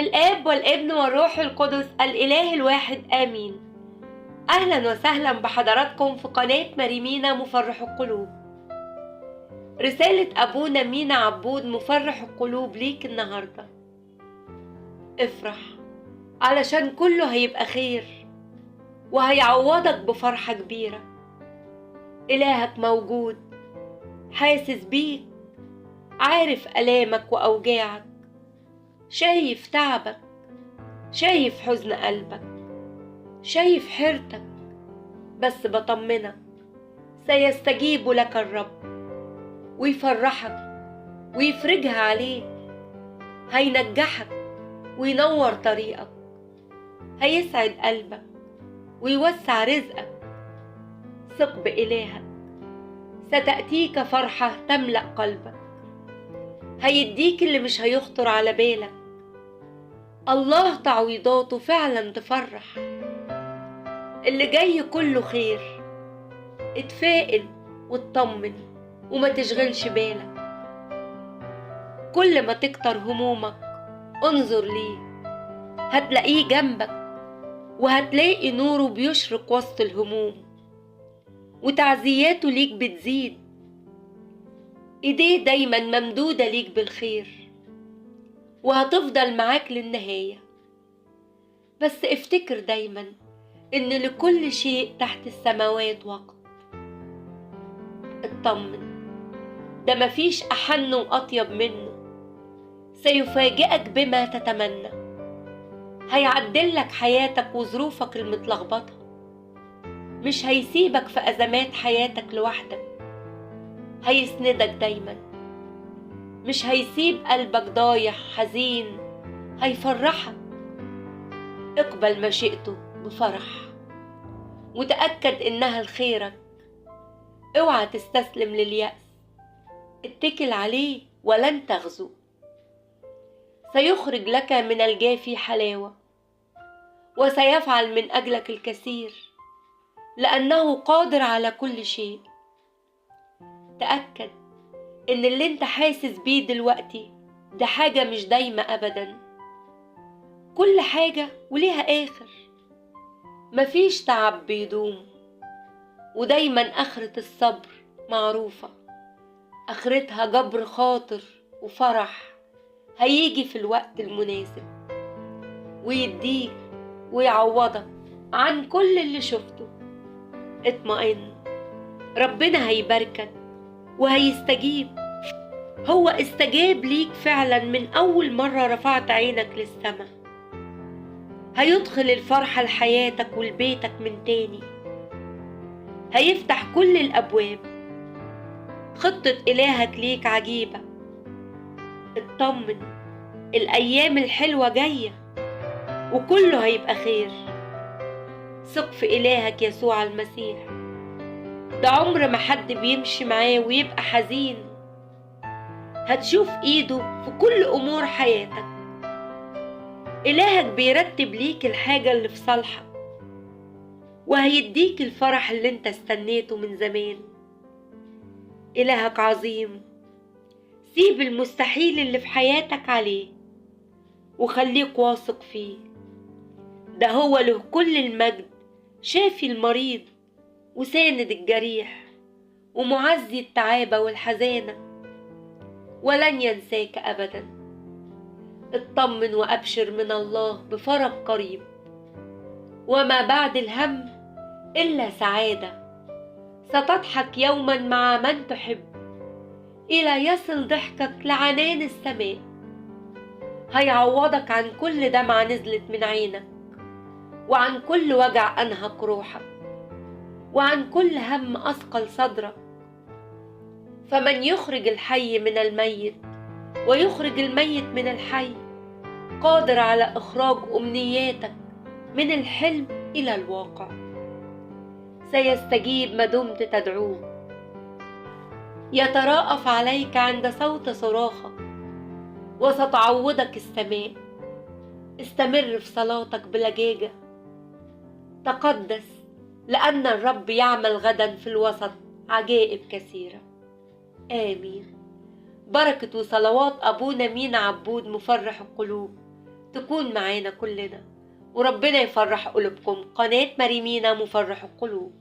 الآب والابن والروح القدس الإله الواحد آمين. أهلا وسهلا بحضراتكم في قناة مريمينا مفرح القلوب. رسالة أبونا مينا عبود مفرح القلوب ليك النهاردة. افرح علشان كله هيبقى خير وهيعوضك بفرحة كبيرة. إلهك موجود، حاسس بيك، عارف آلامك وأوجاعك، شايف تعبك، شايف حزن قلبك، شايف حيرتك. بس بطمنك، سيستجيب لك الرب ويفرحك ويفرجها عليك، هينجحك وينور طريقك، هيسعد قلبك ويوسع رزقك. ثق بإلهك، ستأتيك فرحة تملأ قلبك، هيديك اللي مش هيخطر على بالك. الله تعويضاته فعلا تفرح، اللي جاي كله خير. اتفائل واطمن وما تشغلش بالك. كل ما تكتر همومك انظر ليه، هتلاقيه جنبك وهتلاقي نوره بيشرق وسط الهموم، وتعزياته ليك بتزيد. ايديه دايما ممدودة ليك بالخير وهتفضل معاك للنهاية. بس افتكر دايما ان لكل شيء تحت السماوات وقت. اطمن، ده مفيش أحن وأطيب منه. سيفاجئك بما تتمنى، هيعدلك حياتك وظروفك المتلخبطة. مش هيسيبك في أزمات حياتك لوحدك، هيسندك دايما. مش هيسيب قلبك ضايع حزين، هيفرحك. اقبل مشيئته بفرح وتأكد إنها لخيرك. اوعى تستسلم لليأس، اتكل عليه ولن تغزو. سيخرج لك من الجافي حلاوة وسيفعل من أجلك الكثير، لأنه قادر على كل شيء. تأكد إن اللي انت حاسس بيه دلوقتي ده حاجة مش دايمة أبدا. كل حاجة وليها آخر، مفيش تعب بيدوم، ودايما آخرة الصبر معروفة. آخرتها جبر خاطر وفرح هيجي في الوقت المناسب، ويديك ويعوضك عن كل اللي شفته. اطمئن، ربنا هيباركك وهيستجيب. هو استجاب ليك فعلا من أول مرة رفعت عينك للسماء. هيدخل الفرحة لحياتك ولبيتك من تاني، هيفتح كل الأبواب. خطة إلهك ليك عجيبة. اطمن، الأيام الحلوة جاية وكله هيبقى خير. ثق في إلهك يسوع المسيح، ده عمر ما حد بيمشي معاه ويبقى حزين. هتشوف إيده في كل أمور حياتك. إلهك بيرتب ليك الحاجة اللي في صالحك، وهيديك الفرح اللي انت استنيته من زمان. إلهك عظيم. سيب المستحيل اللي في حياتك عليه وخليك واثق فيه. ده هو له كل المجد، شافي المريض وساند الجريح ومعزي التعابة والحزانة، ولن ينساك أبدا. اطمن وأبشر من الله بفرج قريب، وما بعد الهم إلا سعادة. ستضحك يوما مع من تحب، إلى يصل ضحكك لعنان السماء. هيعوضك عن كل دمعة نزلت من عينك، وعن كل وجع أنهك روحك، وعن كل هم أثقل صدرك. فمن يخرج الحي من الميت ويخرج الميت من الحي، قادر على إخراج أمنياتك من الحلم إلى الواقع. سيستجيب ما دمت تدعوه، يتراءف عليك عند صوت صراخك، وستعوضك السماء. استمر في صلاتك بلجاجة. تقدس، لأن الرب يعمل غدا في الوسط عجائب كثيرة. آمين. بركة وصلوات أبونا مينا عبود مفرح القلوب تكون معانا كلنا، وربنا يفرح قلوبكم. قناة مريمينا مفرح القلوب.